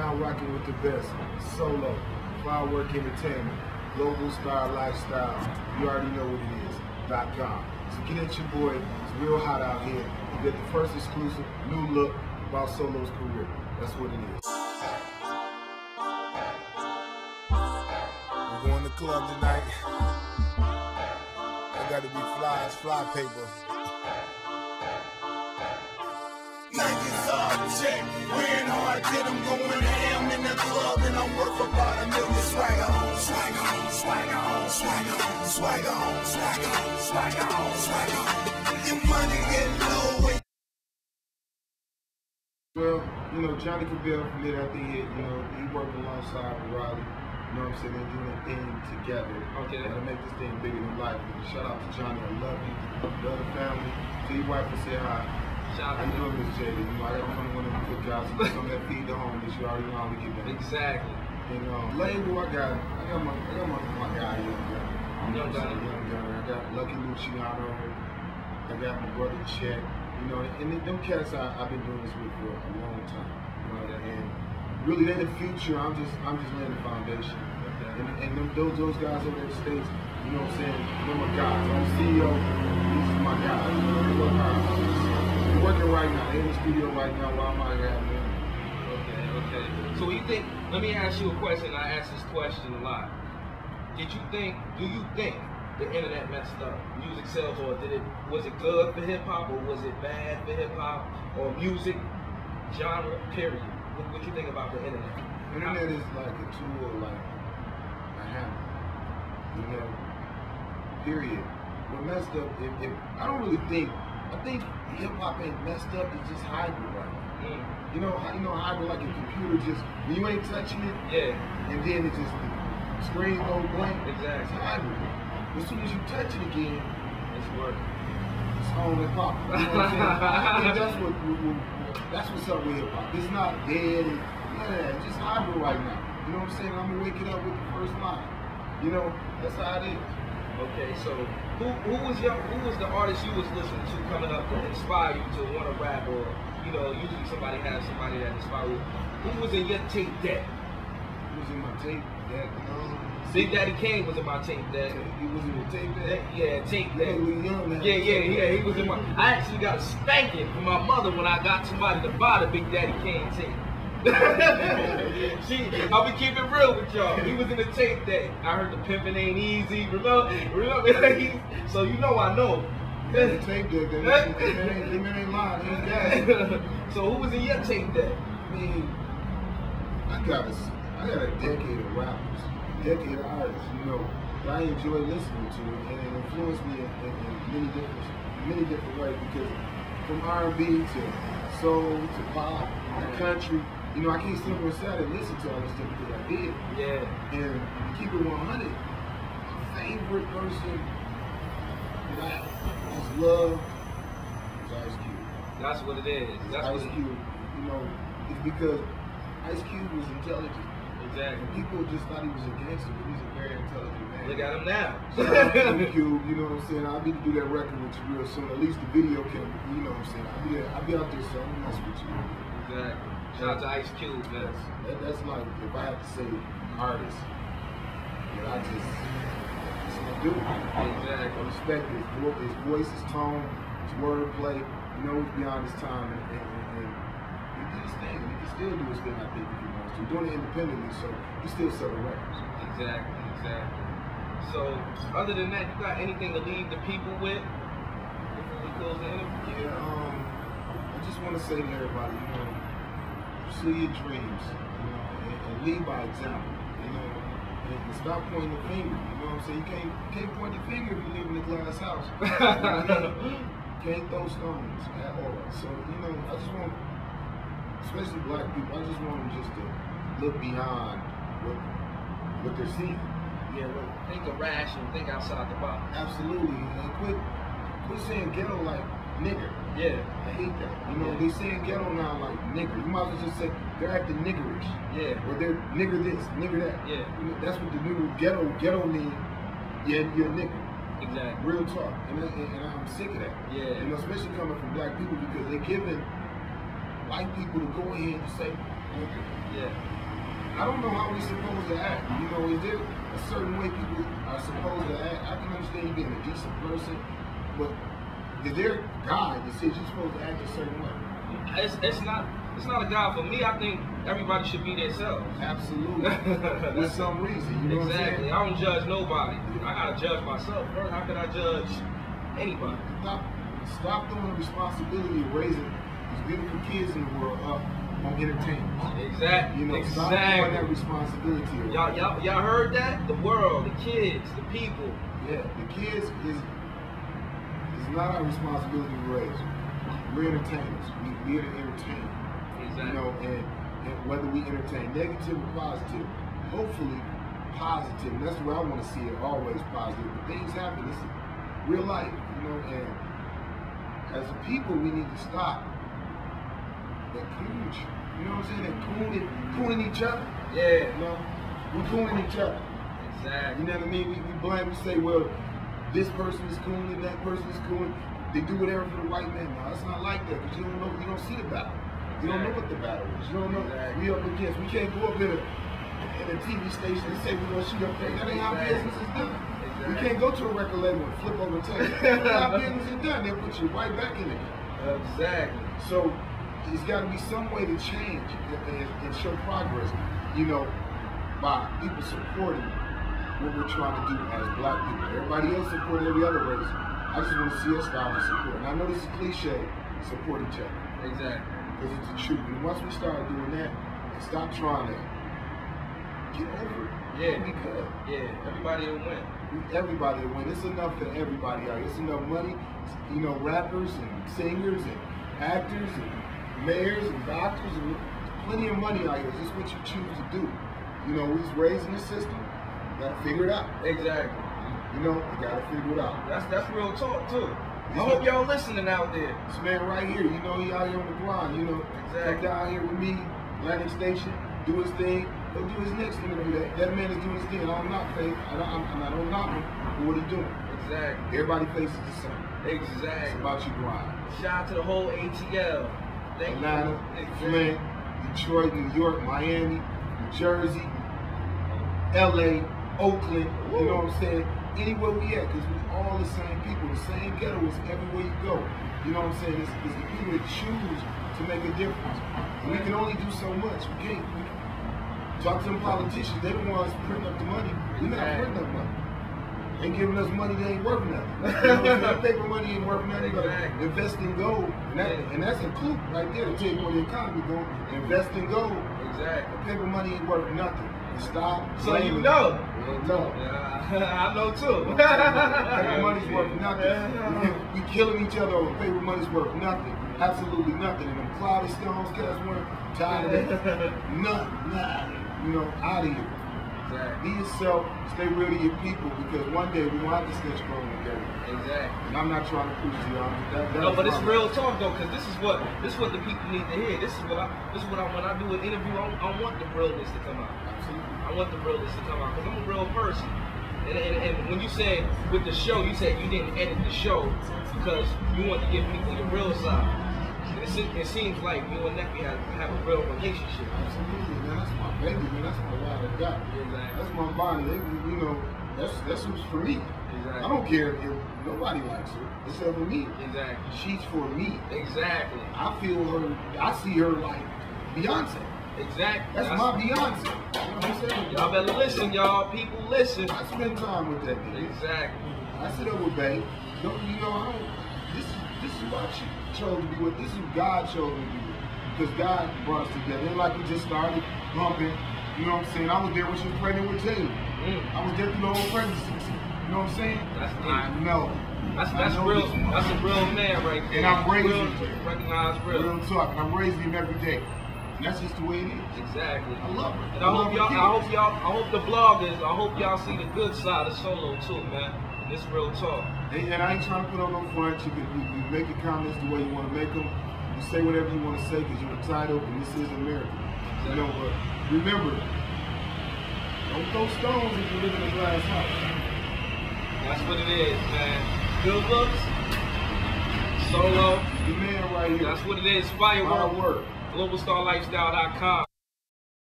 now rocking with the best. Solo, Firework Entertainment, Global Star Lifestyle. You already know what it is. .com. So get at your boy. It's real hot out here. You get the first exclusive new look about Solo's career. That's what it is. We're going to the club tonight. I got to be fly as fly paper. 90s object, wearing hard, get them going ham in the club, and I'm worth about $1 million. Swagger on, swagger on, swagger on, swagger on, swagger on, swagger on, swagger on, swagger on. Your money get low. Well, you know, Johnny Cabell from It After Hit, you know, he worked alongside with Riley. You know what I'm saying? They're doing their thing together. Okay. To make this thing bigger than life. Shout out to Johnny, I love you. Love the family. To your wife and say hi. Shout How you doing, Miss Jada? You know, I got one of them cookouts. You know, some that feed the homeless. You already know how we get that. Exactly. And label, I got my guy, Young Gunner. I got Lucky Luciano. I got my brother Chet. You know, and them cats I've been doing this with for a long time. You know, and really, they're the future. I'm just laying the foundation. Okay. And those guys over there in the States, you know what I'm saying? They're my guys. I'm CEO. These are my guys. You know, they work hard. They're working right now. They're in the studio right now while I'm out here having them. Okay. So you think? Let me ask you a question. I ask this question a lot. Do you think the internet messed up music sales, or was it good for hip hop, or was it bad for hip hop, or music genre? Period. What you think about the internet? Internet is like a tool, like a hammer. You know. Period. What messed up? I don't really think. I think hip hop ain't messed up. It's just hybrid right now. You know hybrid, like a computer, just when you ain't touching it. Yeah. And then it just the screen goes blank. Exactly. It's hybrid. As soon as you touch it again, it's working. It's on and pop. You know what I'm saying? I think that's what's up with hip hop. It's not dead. It's just hybrid right now. You know what I'm saying? I'm gonna wake it up with the first line. You know, that's how it is. Okay, so who was the artist you was listening to coming up to inspire you to want to rap, or usually somebody has somebody that inspires you. Who was in your tape deck? Who was in my tape deck? Big Daddy Kane was in my tape deck. He was in your tape deck? Yeah, tape deck. Yeah, he was in my. I actually got a spanking from my mother when I got somebody to buy the Big Daddy Kane tape. I'll be keeping real with y'all. He was in the tape deck. I heard the pimpin' ain't easy. Remember? So you know I know. Yeah, the tape deck. Them ain't lying. He ain't got it. So who was in your tape deck? I mean, I got a decade of rappers, decade of artists. You know, that I enjoy listening to, and it influenced me in many different ways. Because from R&B to soul to pop to country. You know, I can't sit over and say I didn't listen to all this stuff because I did. Yeah. And to keep it 100, my favorite person that I just love is Ice Cube. That's what it is. That's Ice Cube. You know, it's because Ice Cube was intelligent. Exactly. And people just thought he was a gangster, but he's a very intelligent man. Look at him now. Cube, you know what I'm saying? I'll be to do that record with you real soon. At least the video can, you know what I'm saying? I'll be out there, so I'm mess with you. Exactly. Shout out to Ice Cube, man. That's like, if I have to say artist, that I just do. Exactly. I respect his voice, his tone, his wordplay. You know, he's beyond his time, and he did his thing. He can still do his thing, I think, if he wants to. Doing it independently, so he still selling records. Exactly. So, other than that, you got anything to leave the people with before we close the interview? Yeah, I just want to say to everybody, you know, pursue your dreams, you know, and lead by example, you know, and stop pointing the finger. You know what I'm saying? You can't point your finger if you live in a glass house. You can't throw stones at all. So, you know, I just want, especially black people, I just want them just to look beyond what they're seeing. Yeah, well, think of rational, think outside the box. Absolutely, and quit saying ghetto like nigger. Yeah, I hate that. You know, they saying ghetto now like nigger. You might as well just say they're acting niggerish. Yeah. Or they're nigger this, nigger that. Yeah. You know, that's what the new ghetto mean. Yeah, you're a nigger. Exactly. Real talk. And I'm sick of that. Yeah. You know, especially coming from black people, because they're giving white people to go ahead and say, Yeah. I don't know how we're supposed to act. You know, is there a certain way people are supposed to act? I can understand you being a decent person, but is there a guide that says you're supposed to act a certain way? It's not a guide for me. I think everybody should be themselves. Absolutely. With some reason. You know Exactly. what I'm saying? I don't judge nobody. I gotta judge myself first. How can I judge anybody? Stop throwing the responsibility of raising these beautiful kids in the world up on entertainment. Exactly. You know, stop throwing that responsibility away. Y'all heard that? The world, the kids, the people. Yeah, the kids is not our responsibility to raise. We're entertainers. We're here to entertain. Exactly. You know, and whether we entertain negative or positive, hopefully positive. And that's the way I want to see it, always positive. But things happen. It's real life, you know, and as a people, we need to stop that coonage. You know what I'm saying? That cooning each other. Yeah. You know, we're cooning each other. Exactly. You know what I mean? We blame, we say, well, this person is cooning, that person is cooning. They do whatever for the white man. No, it's not like that, because you don't know, you don't see the battle. You don't know what the battle is. You don't know. We up against. We can't go up in a TV station and say we're gonna shoot up there. That ain't how business is done. We can't go to a record label and flip over and tell you how business is done. They'll put you right back in it. Exactly. So there's got to be some way to change and show progress. You know, by people supporting what we're trying to do as black people. Everybody else supporting every other race. I just want to see us start to support. And I know this is cliche, support each other. Exactly. Because it's the truth. And once we start doing that, and stop trying to get over it. Yeah. We could. Yeah. Everybody will win. Everybody will win. It's enough for everybody out here. It's enough money. You know, rappers and singers and actors and mayors and doctors and plenty of money out here. It's just what you choose to do. You know, we're raised in the system. You gotta figure it out. Exactly. You know, you gotta figure it out. That's real talk too. I hope y'all listening out there. This man right here, you know, he out here on the grind, you know. Exactly. Come down here with me, Atlantic Station, do his thing. He'll do his next interview. That man is doing his thing. I don't knock faith. I don't knock him for what he's doing. Exactly. Everybody faces the same. Exactly. It's about your grind. Shout out to the whole ATL. Thank Atlanta, you. Flint, Detroit, New York, Miami, New Jersey, LA, Oakland, you know what I'm saying? Anywhere we at, because we're all the same people, the same ghetto is everywhere you go. You know what I'm saying? It's the people that choose to make a difference. And we can only do so much. We can't talk to them politicians, they the ones printing up the money. We're not printing up money. They giving us money that ain't worth nothing. You know what I'm saying? Paper money ain't worth nothing. You gotta invest in gold. And that's a clue right there to tell you where the economy going. Invest in gold. Exactly. Paper money ain't worth nothing. Stop. So you know. No. I know too. Paper money's worth nothing. We killing each other over paper money's worth nothing. Absolutely nothing. And them cloudy stones, cats weren't tired of that. Nothing. You know, out of here. Exactly. Be yourself, stay real to your people, because one day we won't have to snitch from together. Exactly. And I'm not trying to preach to y'all. No, but it's real talk though, because this is what the people need to hear. This is what I when I do an interview, I want the realness to come out. Absolutely. I want the realness to come out, because I'm a real person. And when you said with the show, you said you didn't edit the show because you want to give people the real side. It seems like you and Neffe have a real relationship. Absolutely, man. That's my baby, man. That's my wild I got. Exactly. That's my body. You know, that's who's for me. Exactly. I don't care if nobody likes her except for me. Exactly. She's for me. Exactly. I feel her. I see her like Beyonce. Exactly. That's my Beyonce. You know what I'm saying? Y'all better listen, y'all. People listen. I spend time with that nigga. Exactly. I sit up with Babe. You know, I don't. This is what she chose to be with. This is who God chose me to be with. Because God brought us together. It ain't like we just started bumping. You know what I'm saying? I was there when she was pregnant with Jay. I was there through the whole pregnancy. You know what I'm saying? That's I know. That's real. That's a real man right there. And I'm raising him. Recognize real. Real talk. And I'm raising him every day. And that's just the way it is. Exactly. I love her. And I hope the bloggers, I hope y'all see the good side of Solo too, man. This real talk. And I ain't trying to put on no front. You make your comments the way you want to make them. You say whatever you want to say because you're entitled, and this is America. Exactly. You know, but remember, don't throw stones if you live in a glass house. That's what it is, man. Good looks, Solo. The man right here. That's what it is. Firework. Hard work. GlobalStarLifestyle.com.